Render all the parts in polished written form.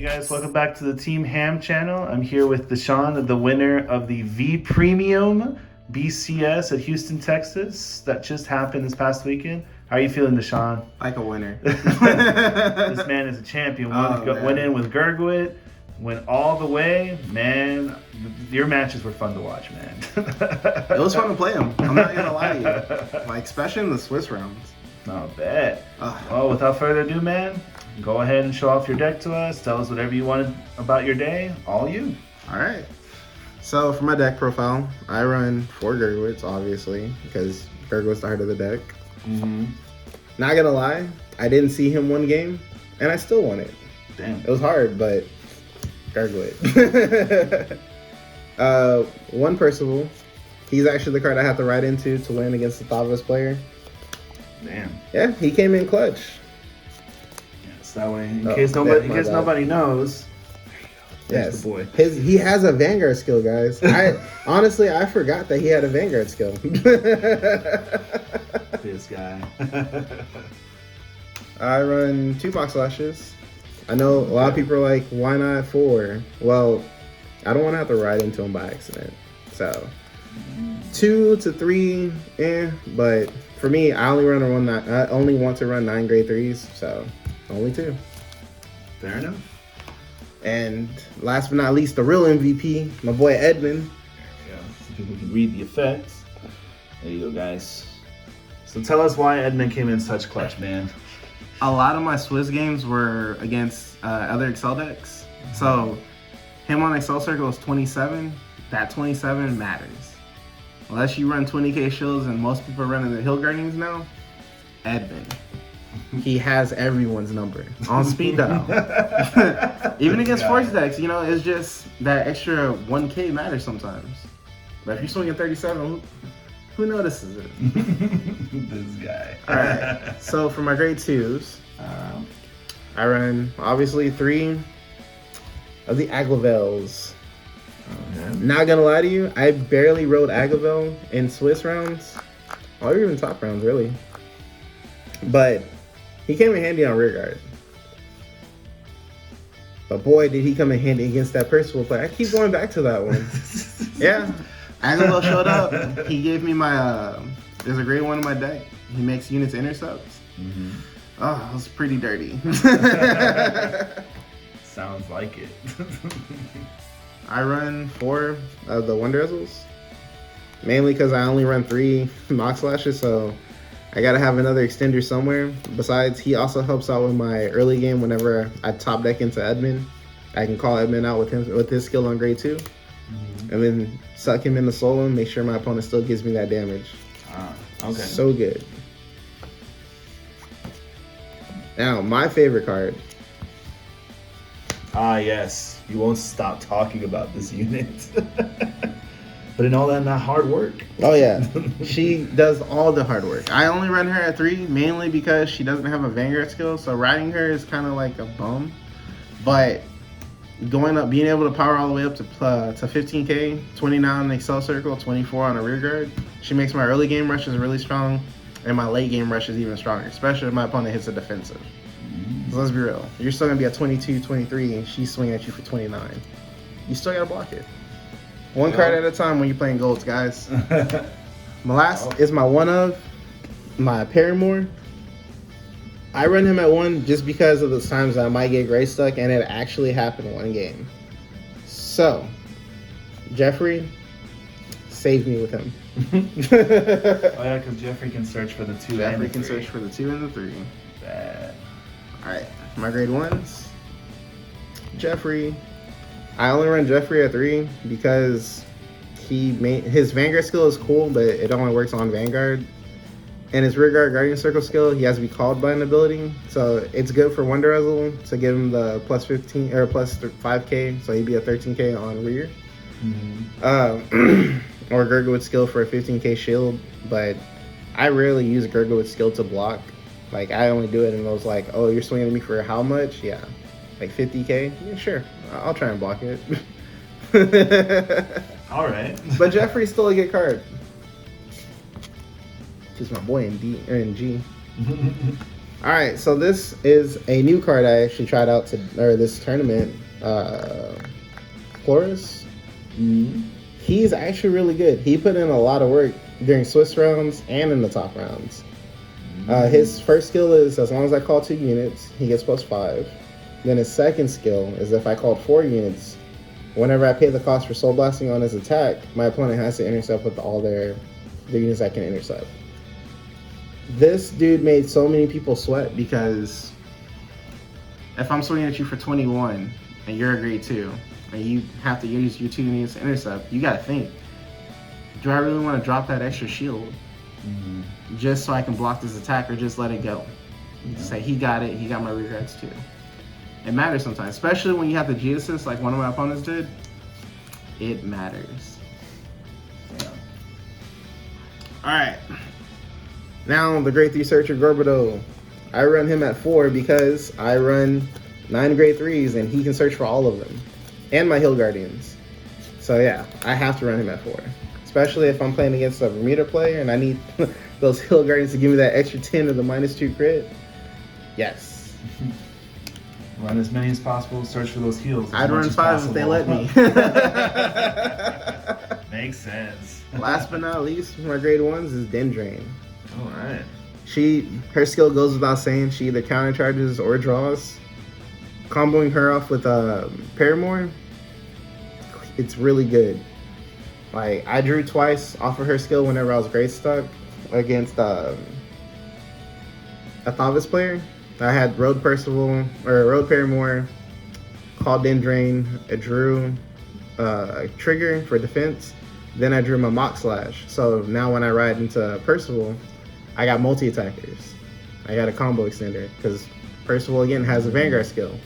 guys, welcome back to the Team Ham channel. I'm here with Deshawn, the winner of the V Premium BCS at Houston, Texas. That just happened this past weekend. How are you feeling, Deshawn? Like a winner. This man is a champion. Went in with Gurguit, went all the way. Man, your matches were fun to watch, man. It was fun to play them. I'm not going to lie to you. Like, especially in the Swiss rounds. Not bad. Well, without further ado, man, go ahead and show off your deck to us. Tell us whatever you wanted about your day. All you. All right. So for my deck profile, I run 4 Gurguits, obviously, because Gurguit's the heart of the deck. Mm-hmm. Not gonna lie, I didn't see him one game, and I still won it. Damn. It was hard, but Gurguit. 1 Percival. He's actually the card I have to ride into to win against the Thavas player. Damn. Yeah, he came in clutch. Yes, that way, in case nobody knows. Yes, the boy. He has a Vanguard skill, guys. Honestly, I forgot that he had a Vanguard skill. This guy. I run 2 box lashes. I know a lot of people are like, why not 4? Well, I don't want to have to ride into him by accident. So 2 to 3, but for me, I only want to run 9 grade 3s, so only 2. Fair enough. And last but not least, the real MVP, my boy Edmund. There we go. So people can read the effects. There you go, guys. So tell us why Edmund came in such clutch, man. A lot of my Swiss games were against other Excel decks. So him on Excel Circle is 27. That 27 matters. Unless you run 20k shields and most people are running the Hill Guardians now, Edmund. He has everyone's number on speed dial. Even against force decks, you know, it's just that extra 1k matters sometimes. But if you're swinging 37, who notices it? This guy. Alright, so for my grade 2s, I run obviously 3 of the Aglavels. Not gonna lie to you, I barely rode Aglavel in Swiss rounds, or even top rounds, really. But he came in handy on rear guard. But boy, did he come in handy against that Percival player. I keep going back to that one. Yeah, Aglavel showed up. He gave me my, there's a grade 1 in my deck. He makes units intercepts. Mm-hmm. Oh, it was pretty dirty. Sounds like it. I run 4 of the Wonder Ezzles, mainly because I only run 3 Mox Lashes, so I gotta have another extender somewhere. Besides, he also helps out with my early game whenever I top deck into Edmund. I can call Edmund out with his skill on grade 2, and then suck him in the solo and make sure my opponent still gives me that damage. Okay. So good. Now, my favorite card. Yes. You won't stop talking about this unit. But in all that hard work. Oh yeah, she does all the hard work. I only run her at 3 mainly because she doesn't have a Vanguard skill, so riding her is kind of like a bum. But going up, being able to power all the way up to 15k, 29 on the Excel Circle, 24 on a rear guard, she makes my early game rushes really strong, and my late game rush is even stronger, especially if my opponent hits a defensive. So let's be real. You're still going to be at 22, 23, and she's swinging at you for 29. You still got to block it. One card at a time when you're playing golds, guys. My last is my one of, my Paramore. I run him at 1 just because of the times I might get gray stuck, and it actually happened one game. So, Jeffrey, save me with him. Oh yeah, because Jeffrey can search for the 2 Jeffrey and the 3. can search for the 2 and the 3. Bad. Alright, my grade 1s. Jeffrey. I only run Jeffrey at 3 because his Vanguard skill is cool, but it only works on Vanguard. And his rear guard Guardian Circle skill, he has to be called by an ability. So it's good for Wonder Ezzle to give him the plus 15 or plus 5k, so he'd be a 13k on rear. Or Gurguit skill for a 15k shield, but I rarely use Gurguit skill to block. Like, I only do it and I was like, oh, you're swinging at me for how much? Yeah, like 50k? Yeah, sure. I'll try and block it. All right. But Jeffrey's still a good card. Just my boy in G. All right, so this is a new card I actually tried out this tournament. Flores. He's actually really good. He put in a lot of work during Swiss rounds and in the top rounds. His first skill is as long as I call 2 units, he gets +5. Then his second skill is if I called 4 units, whenever I pay the cost for Soul Blasting on his attack, my opponent has to intercept with all the units I can intercept. This dude made so many people sweat because if I'm swinging at you for 21 and you're a grade 2, and you have to use your 2 units to intercept, you gotta think, do I really want to drop that extra shield just so I can block this attack, or just let it go? Say he got it, he got my regrets too. It matters sometimes, especially when you have the G assist like one of my opponents did. It matters. Yeah. Alright. Now the grade 3 searcher Gorbido. I run him at 4 because I run 9 grade 3s and he can search for all of them. And my Hill Guardians. So yeah, I have to run him at 4. Especially if I'm playing against a Bermuda player and I need those Hill Guardians to give me that extra 10 of the -2 crit. Yes. Run as many as possible, search for those heals. I'd run 5 if they let me. Makes sense. Last but not least, my grade 1s is Dendrain. Alright. Her skill goes without saying. She either counter charges or draws. Comboing her off with Paramore, it's really good. Like, I drew twice off of her skill whenever I was grade stuck against a Thavis player. I had Road Paramore, called Dendrain, I drew a trigger for defense, then I drew my Mock Slash. So now when I ride into Percival, I got multi-attackers. I got a combo extender, because Percival again has a Vanguard skill.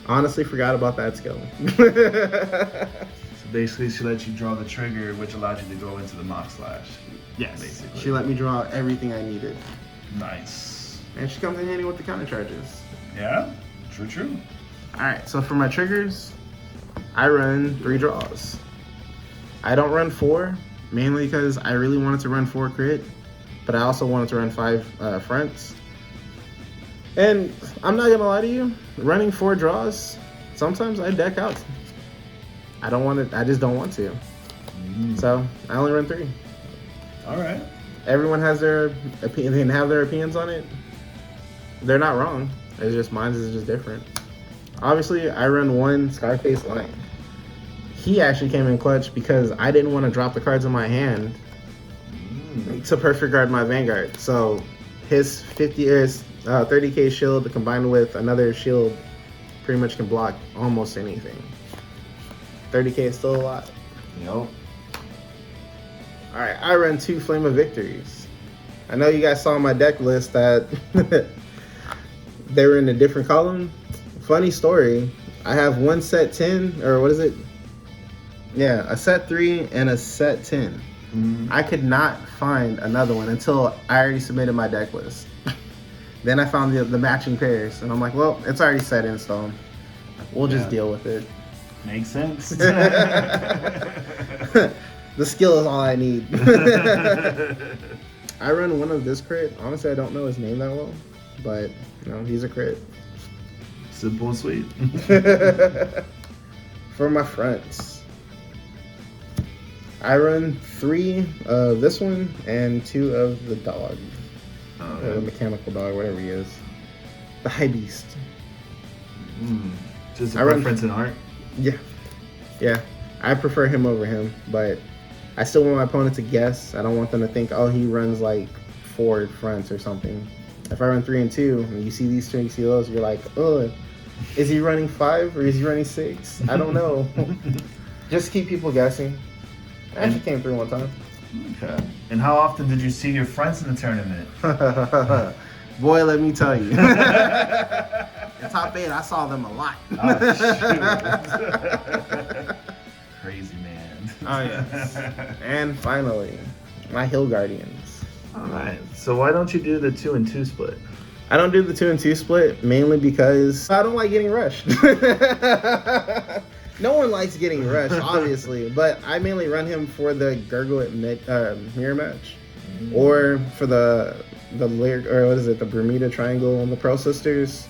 Honestly forgot about that skill. So basically she let you draw the trigger, which allowed you to go into the Mock Slash. Yes. Basically. She let me draw everything I needed. Nice. And she comes in handy with the counter charges. Yeah, true. Alright, so for my triggers, I run 3 draws. I don't run 4, mainly because I really wanted to run 4 crit, but I also wanted to run 5 fronts. And I'm not gonna lie to you, running 4 draws, sometimes I deck out. I just don't want to. So I only run 3. Alright. Everyone has their opinion, they can have their opinions on it. They're not wrong. It's just mine is just different. Obviously, I run 1 Scarface Lion. He actually came in clutch because I didn't want to drop the cards in my hand to perfect guard my Vanguard. So his 30k shield combined with another shield pretty much can block almost anything. 30k is still a lot. Yep. Alright, I run 2 Flame of Victories. I know you guys saw my deck list that they were in a different column. Funny story, I have 1 set 10, or what is it? Yeah, a set 3 and a set 10. I could not find another one until I already submitted my deck list. Then I found the matching pairs, and I'm like, well, it's already set in stone. We'll just deal with it. Makes sense. The skill is all I need. I run 1 of this crit. Honestly, I don't know his name that well, but you know, he's a crit. Simple and sweet. For my fronts, I run 3 of this one and 2 of the dog. The mechanical dog, whatever he is. The High Beast. Just a preference in art? Yeah. I prefer him over him, but I still want my opponent to guess. I don't want them to think, oh, he runs like 4 fronts or something. If I run 3 and 2, and you see these 2 and you see those, you're like, oh, is he running 5 or is he running 6? I don't know. Just keep people guessing. I actually came through one time. Okay. And how often did you see your friends in the tournament? Boy, let me tell you. In top 8, I saw them a lot. Oh, shoot. Crazy man. Oh, yes. And finally, my Hill Guardians. Alright, so why don't you do the 2 and 2 split? I don't do the 2 and 2 split mainly because I don't like getting rushed. No one likes getting rushed, obviously, but I mainly run him for the Gurguit mirror match, or for the the lyric, or what is it, the Bermuda Triangle on the Pro Sisters.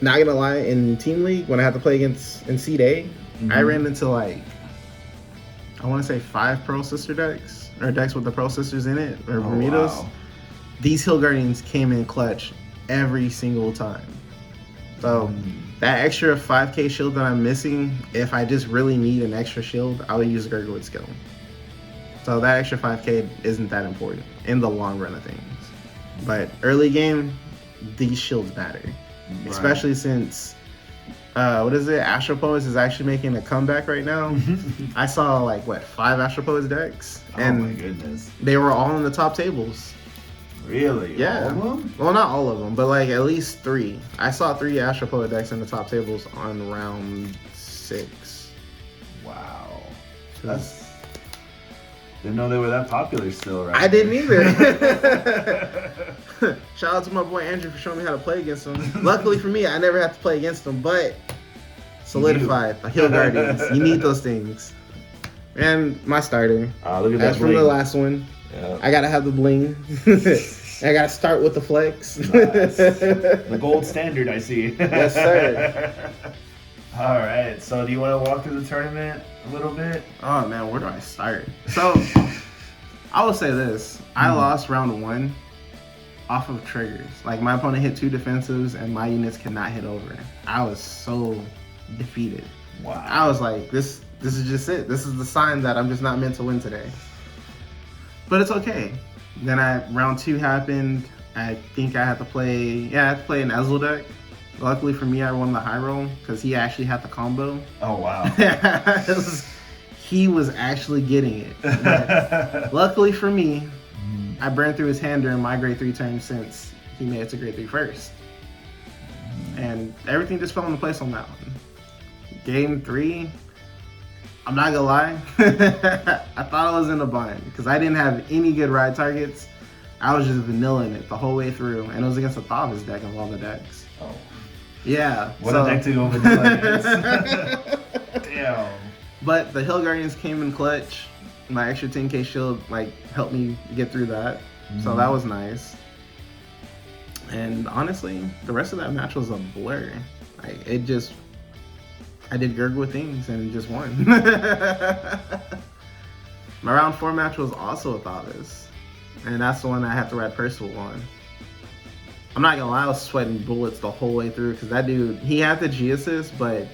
Not gonna lie, in Team League, when I had to play against in Seed A, I ran into like, I want to say 5 Pro Sister decks, or decks with the Pro Sisters in it, or Bermudas. Wow. These Hill Guardians came in clutch every single time. So that extra 5k shield that I'm missing, if I just really need an extra shield, I would use Gurguit skill. So that extra 5k isn't that important in the long run of things. But early game, these shields matter. Right. Especially since, what is it? Astro Poets is actually making a comeback right now. I saw like, 5 Astro Poets decks? And oh my goodness. They were all in the top tables. Really? Yeah. All of them? Well, not all of them, but like at least 3. I saw 3 Astro Poet decks in the top tables on round 6. Wow. That's... Didn't know they were that popular still, right? I didn't either. Shout out to my boy Andrew for showing me how to play against them. Luckily for me, I never have to play against them, but solidified. Hill Guardians. You need those things. And my starter. Look at that. That's from the last one. Yeah. I gotta have the bling. I gotta start with the flex. Nice. The gold standard, I see. Yes, sir. All right. So, do you want to walk through the tournament a little bit? Oh man, where do I start? So, I will say this: I lost round 1 off of triggers. Like my opponent hit 2 defensives, and my units could not hit over. I was so defeated. Wow. I was like, this is just it. This is the sign that I'm just not meant to win today. But it's okay. Then round 2 happened. I think I had to play an Ezreal deck. Luckily for me, I won the high roll because he actually had the combo. Oh, wow. He was actually getting it. But luckily for me, I burned through his hand during my grade 3 turn since he made it to grade 3 first. And everything just fell into place on that one. Game 3, I'm not gonna lie, I thought I was in a bind because I didn't have any good ride targets. I was just vanilling it the whole way through, and it was against a Thavis deck of all the decks. Oh. Yeah. What a deck to go vanilla against. Damn. But the Hill Guardians came in clutch. My extra 10k shield helped me get through that. So that was nice. And honestly, the rest of that match was a blur. I did Gurguit things and just won. My round 4 match was also a Thavis. And that's the one I had to ride Percival on. I'm not gonna lie, I was sweating bullets the whole way through because that dude, he had the G assist, but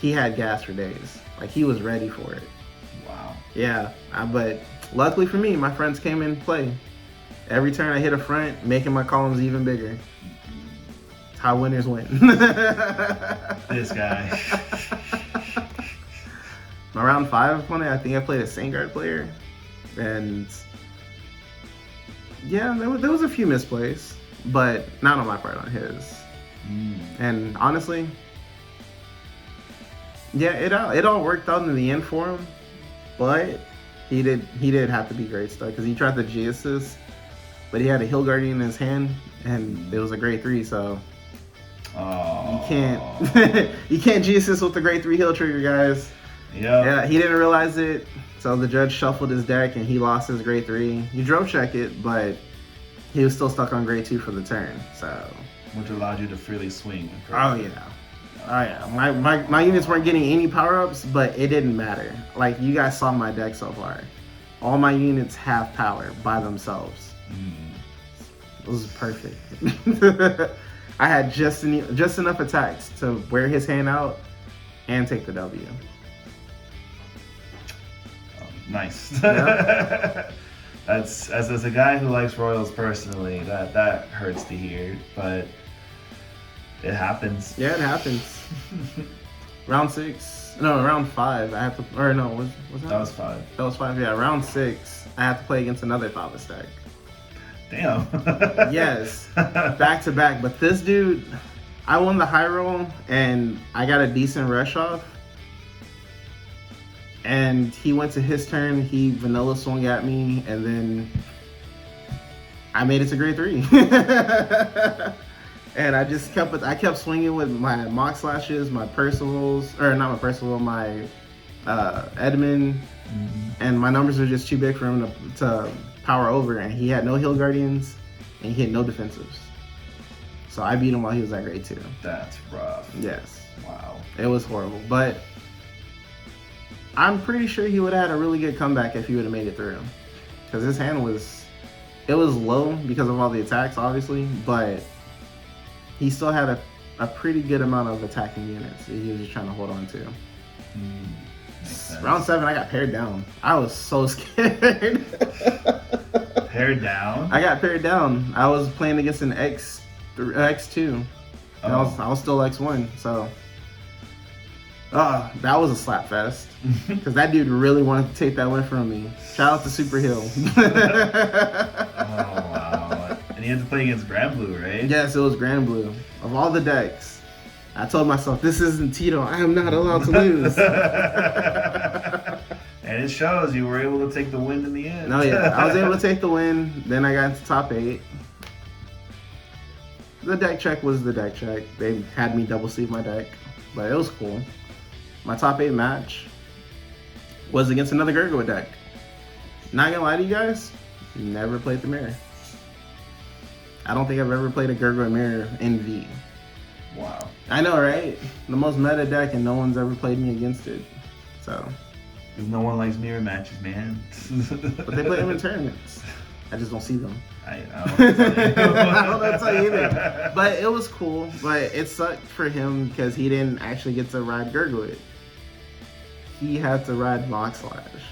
he had gas for days. Like he was ready for it. Wow. Yeah, but luckily for me, my friends came in play. Every turn I hit a front, making my columns even bigger. It's how winners win. This guy. My round 5 opponent, I think I played a Sangard player. And yeah, there was a few misplays, but not on my part, on his. And honestly, yeah, it all worked out in the end for him, but he did have to be great stuff because he tried the G assist, but he had a Hill Guardian in his hand, and it was a grade 3, so you can't G assist with the grade 3 Hill trigger, guys. Yeah, he didn't realize it, so the judge shuffled his deck and he lost his grade 3. You drove check it, but he was still stuck on grade 2 for the turn, so. Which allowed you to freely swing. Oh yeah. My units weren't getting any power-ups, but it didn't matter. Like, you guys saw my deck so far. All my units have power by themselves. It was perfect. I had just enough attacks to wear his hand out and take the W. Nice. Yeah. That's as a guy who likes Royals personally, that hurts to hear, but it happens. Yeah, it happens. Round 5. I have to, or no, was that? That was 5. That was 5. Yeah, round 6. I have to play against another Thavis deck. Damn. Yes, back to back. But this dude, I won the high roll and I got a decent rush off. And he went to his turn, he vanilla swung at me, and then I made it to grade 3. And I kept swinging with my Mock Slashes, my Percivals, or not my Percival, my Edmund, and my numbers are just too big for him to power over, and he had no heal guardians, and he had no defensives. So I beat him while he was at grade 2. That's rough. Yes. Wow. It was horrible, but I'm pretty sure he would have had a really good comeback if he would have made it through. Because his hand was low because of all the attacks, obviously, but he still had a pretty good amount of attacking units that he was just trying to hold on to. Round 7, I got paired down. I was so scared. Paired down? I got paired down. I was playing against an X2. And I was still X1, so that was a slap fest. Because that dude really wanted to take that win from me. Shout out to Super Hill. Oh, wow. And you had to play against Grand Blue, right? Yes, it was Grand Blue. Of all the decks, I told myself, this isn't Tito. I am not allowed to lose. And it shows you were able to take the win in the end. No, yeah. I was able to take the win. Then I got into top 8. The deck check was the deck check. They had me double sleeve my deck, but it was cool. My top 8 match was against another Gurguit deck. Not gonna lie to you guys, never played the mirror. I don't think I've ever played a Gurguit mirror in V. Wow. I know, right? The most meta deck, and no one's ever played me against it. So. Because no one likes mirror matches, man. But they play them in tournaments. I just don't see them. I don't know I don't know what to tell you either. But it was cool. But it sucked for him because he didn't actually get to ride Gurguit. He had to ride Mox Slash.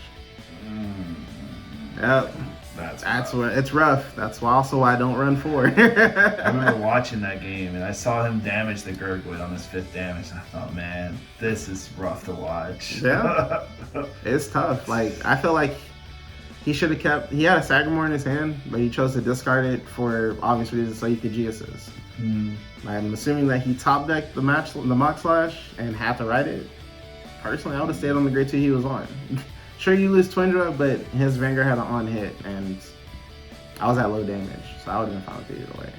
Yep. That's what it's rough. That's also why I don't run 4. I remember watching that game and I saw him damage the Gurguit on his 5th damage. And I thought, man, this is rough to watch. Yeah. It's tough. Like, I feel like he should have kept. He had a Sagamore in his hand, but he chose to discard it for obvious reasons so he could G assist. I'm assuming that he top decked the Mox Slash and had to ride it. Personally, I would have stayed on the grade 2 he was on. Sure, you lose Twindra, but his Vanguard had an on hit, and I was at low damage, so I would have been fine with it either way.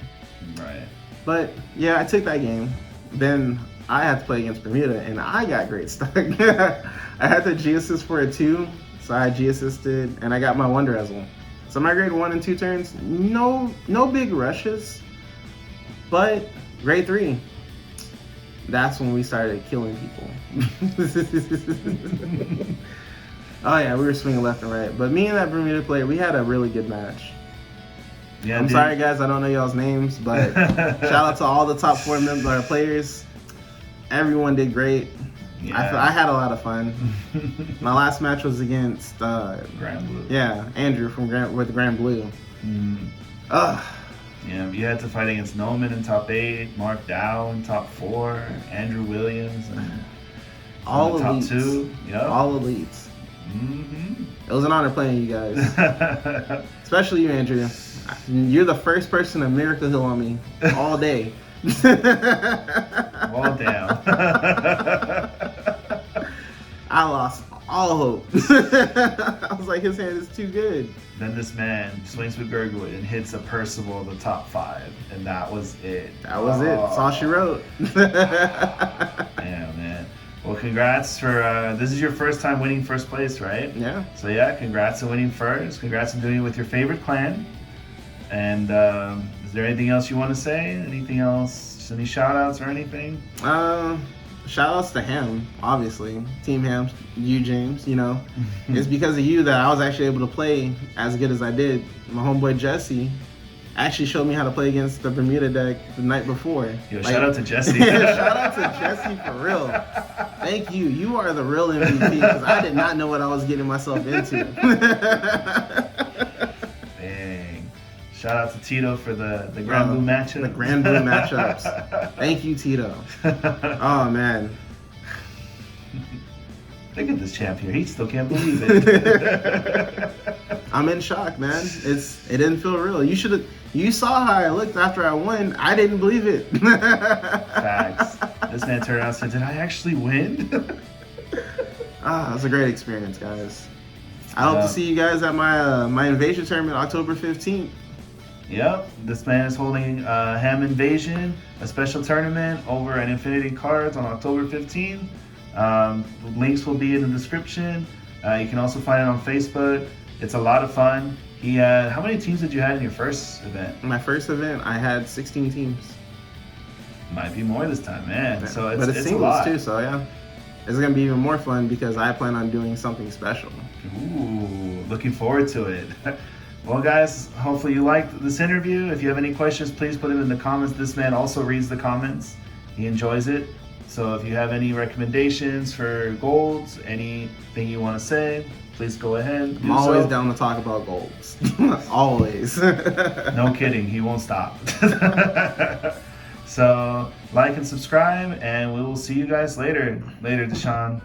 Right. But yeah, I took that game. Then I had to play against Bermuda, and I got great stuck. I had to G assist for a 2, so I G assisted, and I got my Wonder Ezel. So my grade 1 and 2 turns, no big rushes, but grade 3. That's when we started killing people. Oh yeah, we were swinging left and right. But me and that Bermuda player, we had a really good match. Yeah, I'm sorry guys, I don't know y'all's names, but shout out to all the top 4 players. Everyone did great. Yeah. I had a lot of fun. My last match was against Grand Blue. Yeah, Andrew with Grand Blue. Yeah, you had to fight against Noman in top 8, Mark Dow in top 4, Andrew Williams, and all top elites. 2. Yep. All elites. It was an honor playing you guys. Especially you, Andrew. You're the first person to Miracle Hill on me all day. Well, damn. I lost all hope. I was like, his hand is too good. Then this man swings with Gurguit and hits a Percival in the top 5, and that was it. That was it. That's all she wrote. Yeah, man. Well, congrats for this is your first time winning first place, right? Yeah. So yeah, congrats on winning first. Congrats on doing it with your favorite clan. And is there anything else you want to say? Anything else? Just any shout outs or anything? Shout outs to Ham, obviously. Team Ham, you, James, you know. It's because of you that I was actually able to play as good as I did. My homeboy Jesse actually showed me how to play against the Bermuda deck the night before. Yo, shout out to Jesse. Shout out to Jesse for real. Thank you. You are the real MVP because I did not know what I was getting myself into. Dang. Shout out to Tito for the Grand Blue matchup. The Grand Blue matchups. Thank you, Tito. Oh, man. Look at this champ here. He still can't believe it. I'm in shock, man. It didn't feel real. You saw how I looked after I won. I didn't believe it. Facts. This man turned around and said, "Did I actually win?" It was a great experience, guys. I hope to see you guys at my Invasion tournament October 15th. Yep, this man is holding Ham Invasion, a special tournament over at Infinity Cards on October 15th. Links will be in the description. You can also find it on Facebook. It's a lot of fun. He had, how many teams did you have in your first event? My first event, I had 16 teams. Might be more this time, man. So it's, but it's a singles lot. too, so yeah. It's gonna be even more fun because I plan on doing something special. Ooh, looking forward to it. Well, guys, hopefully you liked this interview. If you have any questions, please put them in the comments. This man also reads the comments. He enjoys it. So if you have any recommendations for golds, anything you want to say, please go ahead. I'm always down to talk about golds. Always. No kidding. He won't stop. So like and subscribe, and we will see you guys later. Later, Deshawn.